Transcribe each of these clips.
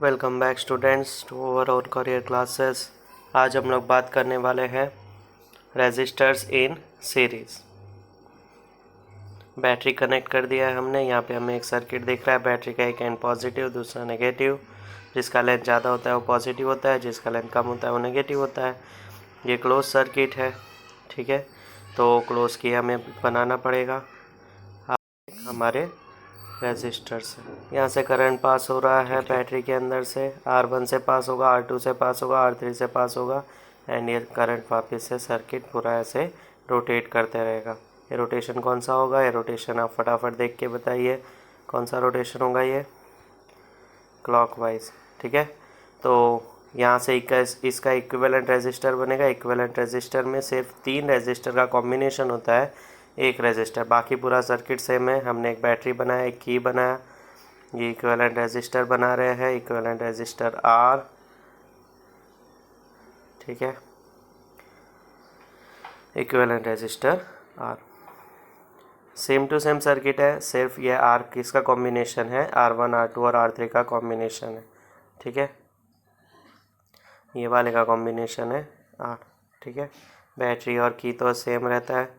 Welcome back students to overall career classes. आज हम लोग बात करने वाले हैं resistors in series. Battery connect कर दिया है हमने। यहाँ पे हमें एक सर्किट दिख रहा है। बैटरी का एक एंड पॉजिटिव, दूसरा नेगेटिव। जिसका लेंथ ज़्यादा होता है वो पॉजिटिव होता है, जिसका लेंथ कम होता है वो नेगेटिव होता है। ये क्लोज सर्किट है, ठीक है। तो क्लोज की हमें बनाना पड़ेगा हमारे रेजिस्टर से। यहाँ से करंट पास हो रहा है बैटरी के अंदर से। R1 से पास होगा, R2 से पास होगा, R3 से पास होगा एंड ये करंट वापस से सर्किट पूरा ऐसे रोटेट करते रहेगा। ये रोटेशन कौन सा होगा? ये रोटेशन आप फटाफट देख के बताइए कौन सा रोटेशन होगा। ये क्लॉकवाइज, ठीक है। तो यहाँ से इसका इक्विवेलेंट रेजिस्टर बनेगा। इक्विवेलेंट रेजिस्टर में सिर्फ 3 रेजिस्टर का कॉम्बिनेशन होता है, एक रेजिस्टर। बाकी पूरा सर्किट सेम है। हमने एक बैटरी बनाया, एक की बनाया। ये इक्विवेलेंट रेजिस्टर बना रहे हैं, इक्विवेलेंट रेजिस्टर R, ठीक है। Equivalent resistor R same to same circuit है, सिर्फ ये R किसका कॉम्बिनेशन है? R1, R2 और R3 का कॉम्बिनेशन है, ठीक है। ये वाले का कॉम्बिनेशन है R, ठीक है। बैटरी और की तो सेम रहता है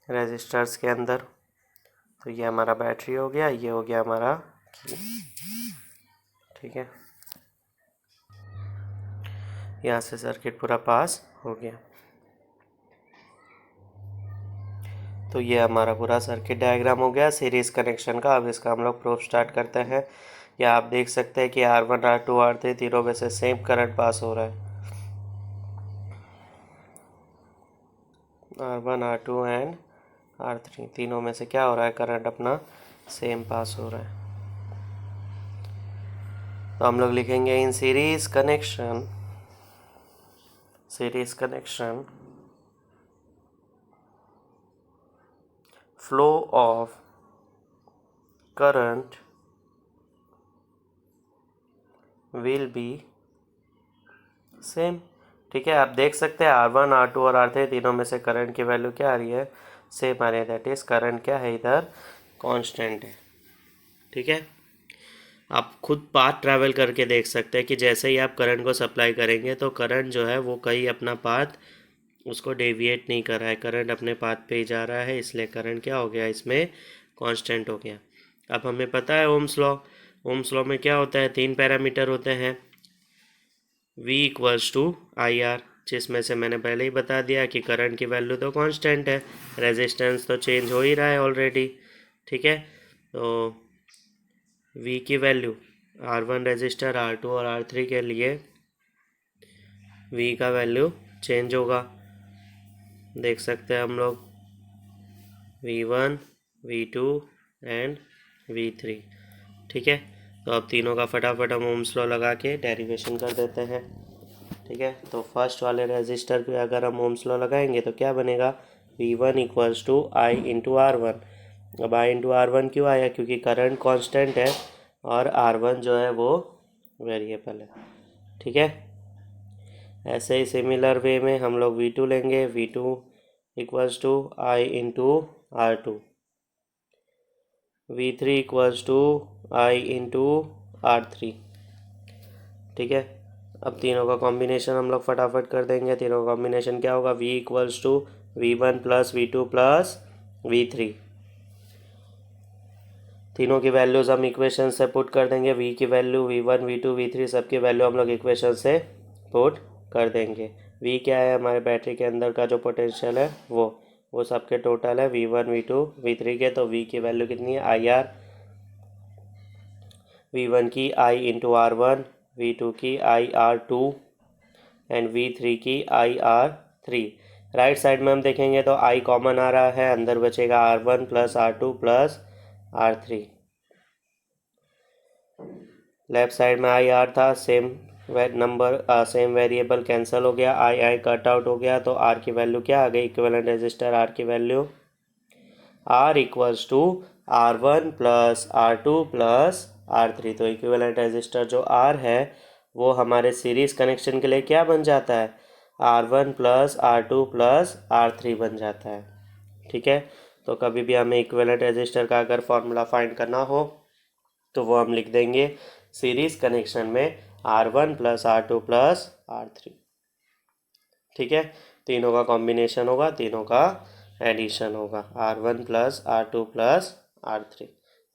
रेजिस्टर्स के अंदर। तो ये हमारा बैटरी हो गया, ये हो गया हमारा की, ठीक है। यहाँ से सर्किट पूरा पास हो गया। तो ये हमारा पूरा सर्किट डायग्राम हो गया सीरीज़ कनेक्शन का। अब इसका हम लोग प्रूफ स्टार्ट करते हैं। या आप देख सकते हैं कि R1, R2, R3 तीनों में से सेम करंट पास हो रहा है। R1, R2 एंड R3 तीनों में से क्या हो रहा है? करंट अपना सेम पास हो रहा है। तो हम लोग लिखेंगे in series connection, flow of current will be same, ठीक है। आप देख सकते हैं R1, R2 और R3 तीनों में से करंट की वैल्यू क्या आ रही है? सेम आ रही है। दैट इज करंट क्या है? इधर कांस्टेंट है, ठीक है। आप खुद पाथ ट्रैवल करके देख सकते हैं कि जैसे ही आप करंट को सप्लाई करेंगे तो करंट जो है वो कहीं अपना पाथ उसको डेविएट नहीं कर रहा है, करंट अपने पाथ पे ही जा रहा है। इसलिए करंट क्या हो गया? इसमें कांस्टेंट हो गया। अब हमें पता है ओम्स लॉ। ओम्स लॉ में क्या होता है? 3 पैरामीटर होते हैं, V इक्वल्स टू IR, जिसमें से मैंने पहले ही बता दिया कि करंट की वैल्यू तो कांस्टेंट है, रेजिस्टेंस तो चेंज हो ही रहा है ऑलरेडी, ठीक है। तो V की वैल्यू R1 रेजिस्टर, R2 और R3 के लिए V का वैल्यू चेंज होगा। देख सकते हैं हम लोग V1, V2 एंड V3, ठीक है। तो अब तीनों का फटाफट हम ओम्स लॉ लगा के डेरिवेशन कर देते हैं, ठीक है। तो फर्स्ट वाले रेजिस्टर पे अगर हम ओम्स लॉ लगाएंगे तो क्या बनेगा? V1 equals to I into R1। अब I इंटू R1 क्यों आया? क्योंकि करंट कांस्टेंट है और R1 जो है वो वेरिएबल है, ठीक है। ऐसे ही सिमिलर वे में हम लोग V2 लेंगे। V2 equals to I into R2। V3 equals to I into R3, ठीक है। अब तीनों का कॉम्बिनेशन हम लोग फटाफट कर देंगे। तीनों का कॉम्बिनेशन क्या होगा? V equals to V1 plus V2 plus V3। तीनों की वैल्यूज़ हम इक्वेशन से पुट कर देंगे। V की वैल्यू, V1, V2, V3 सबकी वैल्यू हम लोग इक्वेशन से पुट कर देंगे। V क्या है? हमारे बैटरी के अंदर का जो पोटेंशियल है वो सबके टोटल है V1, V2, V3 के। तो V की वैल्यू कितनी है? IR। V1 की I इंटू R1, V2 की IR2 एंड V3 की IR3। राइट साइड में हम देखेंगे तो I कॉमन आ रहा है, अंदर बचेगा R1 plus R2 plus R3। Left side में IR था, same number same variable cancel हो गया, I कट आउट हो गया। तो R की वैल्यू क्या आ गई? इक्विवेलेंट रेजिस्टर R की value R equals to R1 plus R2 plus R3। तो इक्विवेलेंट रेजिस्टर जो R है वो हमारे सीरीज कनेक्शन के लिए क्या बन जाता है? R1 plus R2 plus R3 बन जाता है, ठीक है। तो कभी भी हमें इक्विवेलेंट रेजिस्टर का अगर फॉर्मूला फाइंड करना हो तो वो हम लिख देंगे सीरीज कनेक्शन में R1 plus R2 plus R3, ठीक है। तीनों का कॉम्बिनेशन होगा, तीनों का एडिशन होगा, R1 plus R2 plus R3,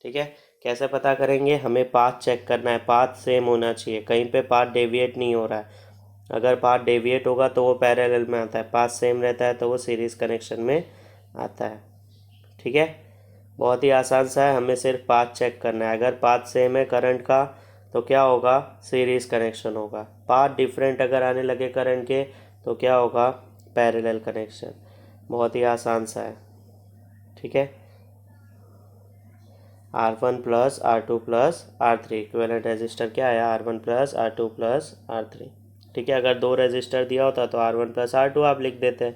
ठीक है। कैसे पता करेंगे? हमें पाथ चेक करना है, पाथ सेम होना चाहिए, कहीं पे पाथ डेविएट नहीं हो रहा है। अगर पाथ डेविएट होगा तो वो पैरेलल में आता है, पाथ सेम रहता है तो वो सीरीज कनेक्शन में आता है, ठीक है। बहुत ही आसान सा है, हमें सिर्फ पाथ चेक करना है। अगर पाथ सेम है करंट का तो क्या होगा? सीरीज कनेक्शन होगा। पाथ डिफरेंट अगर आने लगे करंट के तो क्या होगा? Parallel connection. बहुत ही आसान सा है, ठीक है। R1 plus R2 plus R3 equivalent resistor क्या है? R1 plus R2 plus R3, ठीक है। अगर 2 रेजिस्टर दिया होता तो R1 प्लस R2 आप लिख देते।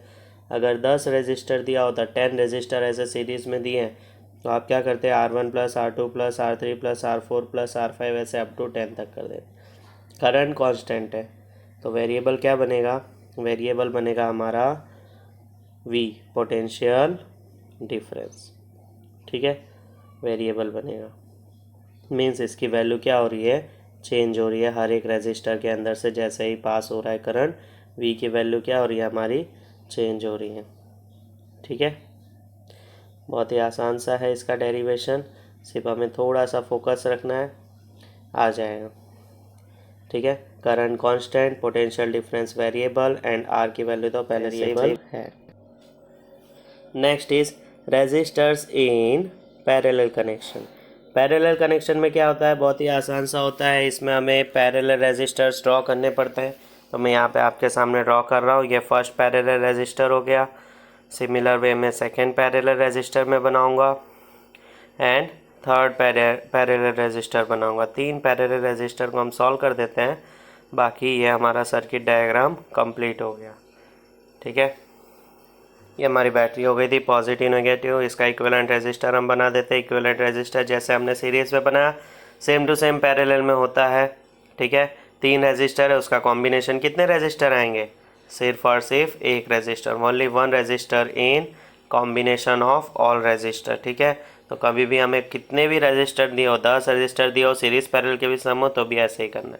अगर 10 रेजिस्टर दिया होता, 10 रेजिस्टर ऐसे सीरीज़ में दिए हैं, तो आप क्या करते? R1 plus R2 plus R3 plus R4 plus R5 ऐसे अप टू 10 तक कर देते। करंट कांस्टेंट है तो वेरिएबल क्या बनेगा? वेरिएबल बनेगा हमारा V, पोटेंशियल डिफरेंस, ठीक है। वेरिएबल बनेगा मीन्स इसकी वैल्यू क्या हो रही है? चेंज हो रही है हर एक रेजिस्टर के अंदर से, जैसे ही पास हो रहा है करंट V की वैल्यू क्या हो रही है? हमारी चेंज हो रही है, ठीक है। बहुत ही आसान सा है इसका डेरिवेशन, सिर्फ हमें थोड़ा सा फोकस रखना है, आ जाएगा, ठीक है। Current constant, potential difference variable and R की वैल्यू तो पहले से ही है। Next is resistors in parallel connection. Parallel connection में क्या होता है? बहुत ही आसान सा होता है, इसमें हमें पैरेलल रेजिस्टर्स ड्रॉ करने पड़ते हैं। तो मैं यहाँ पे आपके सामने ड्रॉ कर रहा हूँ। ये फर्स्ट पैरेलल रेजिस्टर हो गया, सिमिलर वे में सेकेंड पैरेलल रेजिस्टर में बनाऊँगा एंड थर्ड पैरेलल रेजिस्टर बनाऊँगा। 3 पैरेलल रेजिस्टर को हम सॉल्व कर देते हैं, बाकी ये हमारा सर्किट डायग्राम कंप्लीट हो गया, ठीक है। ये हमारी बैटरी हो गई थी पॉजिटिव नेगेटिव। इसका इक्विवेलेंट रेजिस्टर हम बना देते हैं। इक्विवेलेंट रेजिस्टर जैसे हमने सीरीज में बनाया सेम टू सेम पैरेलल में होता है, ठीक है। 3 रेजिस्टर है, उसका कॉम्बिनेशन कितने रेजिस्टर आएंगे? सिर्फ और सिर्फ एक resistor, only 1 resistor in combination of all resistor, ठीक है। तो कभी भी हमें कितने भी रेजिस्टर दिए हो, 10 रेजिस्टर दिए हो, सीरीज पैरेलल के भी सम हो, तो भी ऐसे ही करना है।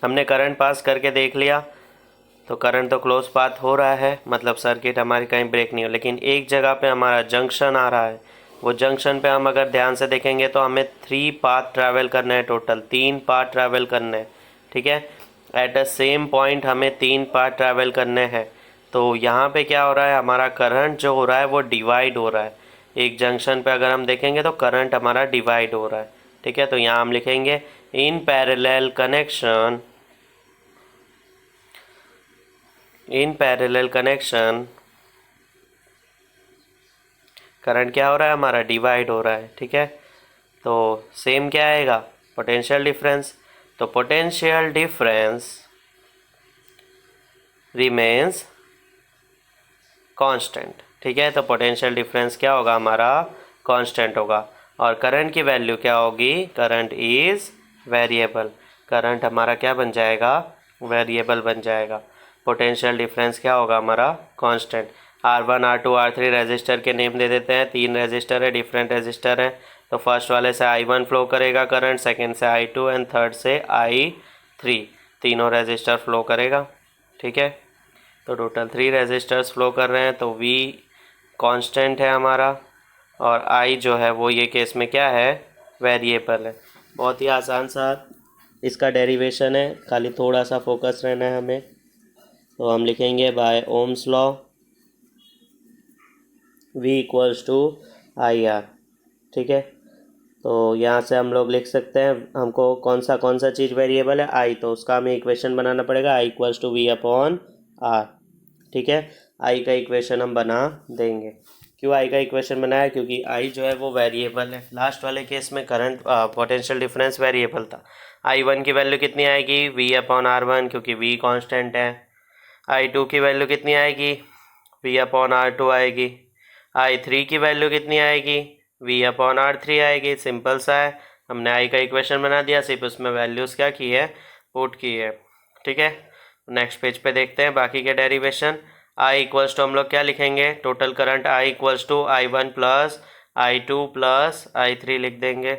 हमने करंट पास करके देख लिया तो करंट तो क्लोज पाथ हो रहा है, मतलब सर्किट हमारी कहीं ब्रेक नहीं हो, लेकिन एक जगह पे हमारा जंक्शन आ रहा है। वो जंक्शन पे हम अगर ध्यान से देखेंगे तो हमें 3 पाथ ट्रैवल करना है, टोटल 3 पाथ ट्रैवल करने हैं, ठीक है। एट द सेम पॉइंट हमें 3 पाथ ट्रैवल करने हैं। तो यहाँ पे क्या हो रहा है? हमारा करंट जो हो रहा है वो डिवाइड हो रहा है। एक जंक्शन पे अगर हम देखेंगे तो करंट हमारा डिवाइड हो रहा है, ठीक है। तो यहाँ हम लिखेंगे इन पैरेलल कनेक्शन, इन पैरेलल कनेक्शन करंट क्या हो रहा है? हमारा डिवाइड हो रहा है, ठीक है। तो सेम क्या आएगा? Potential difference. तो पोटेंशियल डिफरेंस रिमेन्स कांस्टेंट, ठीक है। तो पोटेंशियल डिफरेंस क्या होगा? हमारा कांस्टेंट होगा। और करंट की वैल्यू क्या होगी? Current is variable. करंट हमारा क्या बन जाएगा? वेरिएबल बन जाएगा। पोटेंशियल डिफरेंस क्या होगा? हमारा constant. R1 R2 R3 resistor के नेम दे देते हैं। 3 रेजिस्टर है, डिफरेंट रेजिस्टर है। तो फर्स्ट वाले से I1 फ्लो करेगा करंट, सेकेंड से I2 एंड थर्ड से I3, तीनों रेजिस्टर फ्लो करेगा, ठीक है। तो टोटल 3 रेजिस्टर्स फ्लो कर रहे हैं, तो V कांस्टेंट है हमारा और I जो है वो ये केस में क्या है? वेरिएबल है। बहुत ही आसान सा इसका डेरिवेशन है, खाली थोड़ा सा फोकस रहना है हमें। तो हम लिखेंगे by ohm's law V equals to IR, ठीक है। तो यहाँ से हम लोग लिख सकते हैं हमको कौन सा चीज़ वेरिएबल है? I, तो उसका हमें इक्वेशन बनाना पड़ेगा I equals to V upon R, ठीक है। I का इक्वेशन हम बना देंगे। क्यों I का इक्वेशन बनाया? क्योंकि I जो है वो वेरिएबल है। लास्ट वाले केस में करंट पोटेंशियल डिफरेंस वेरिएबल था। I1 की वैल्यू कितनी आएगी? V अपॉन R1, क्योंकि V कांस्टेंट है। I2 की वैल्यू कितनी आएगी? V अपॉन R2 आएगी। I3 की वैल्यू कितनी आएगी? V अपॉन R3 आएगी। सिंपल सा है, हमने I का इक्वेशन बना दिया, सिर्फ उसमें वैल्यूज़ क्या की है? पुट की है, ठीक है। नेक्स्ट पेज पे देखते हैं बाकी के डेरिवेशन। I इक्वल्स टू हम लोग क्या लिखेंगे? Total current I equals to I1 plus I2 plus I3 लिख देंगे।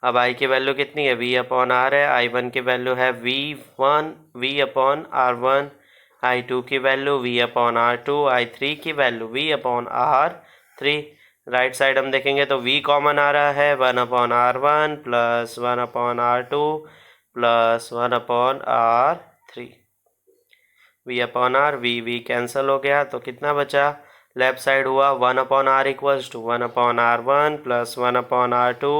अब आई की वैल्यू कितनी है, वी अपॉन आर है। आई वन की वैल्यू है V upon R one. I two की value V upon R two. I three की value V upon R three. Right side हम देखेंगे तो v कॉमन आ रहा है, 1/r1 plus 1/r2 plus 1/r3। v upon R V cancel हो गया तो कितना बचा, लेफ्ट साइड हुआ 1/r equals to 1/r1 plus 1/r2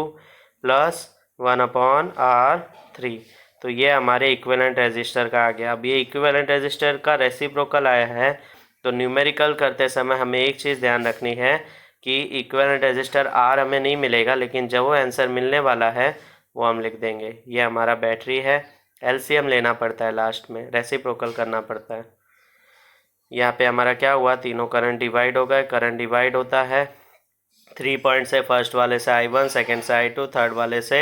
plus 1/r3। तो ये हमारे इक्विवेलेंट रेजिस्टर का आ गया। अब ये इक्विवेलेंट रेजिस्टर का रेसिप्रोकल आया है, तो न्यूमेरिकल करते समय हमें एक चीज़ ध्यान रखनी है कि इक्विवेलेंट रेजिस्टर आर हमें नहीं मिलेगा, लेकिन जब वो आंसर मिलने वाला है वो हम लिख देंगे। ये हमारा बैटरी है, एलसीएम लेना पड़ता है, लास्ट में रेसिप्रोकल करना पड़ता है। यहाँ पे हमारा क्या हुआ, तीनों करंट डिवाइड हो गए। करंट डिवाइड होता है 3 पॉइंट से, फर्स्ट वाले से I1, सेकेंड से I2, थर्ड वाले से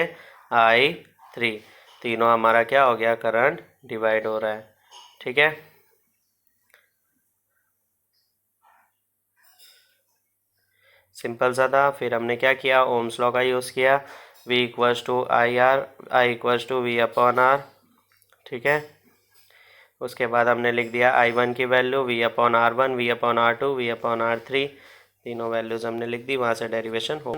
I3। तीनों हमारा क्या हो गया, करंट डिवाइड हो रहा है। ठीक है, सिंपल सा था। फिर हमने क्या किया, ओम्स लॉ का यूज़ किया, V equals to I R, I equals to V upon R. ठीक है, उसके बाद हमने लिख दिया I1 की वैल्यू V/R1, V/R2, V/R3, तीनों वैल्यूज़ हमने लिख दी, वहाँ से डेरिवेशन हो।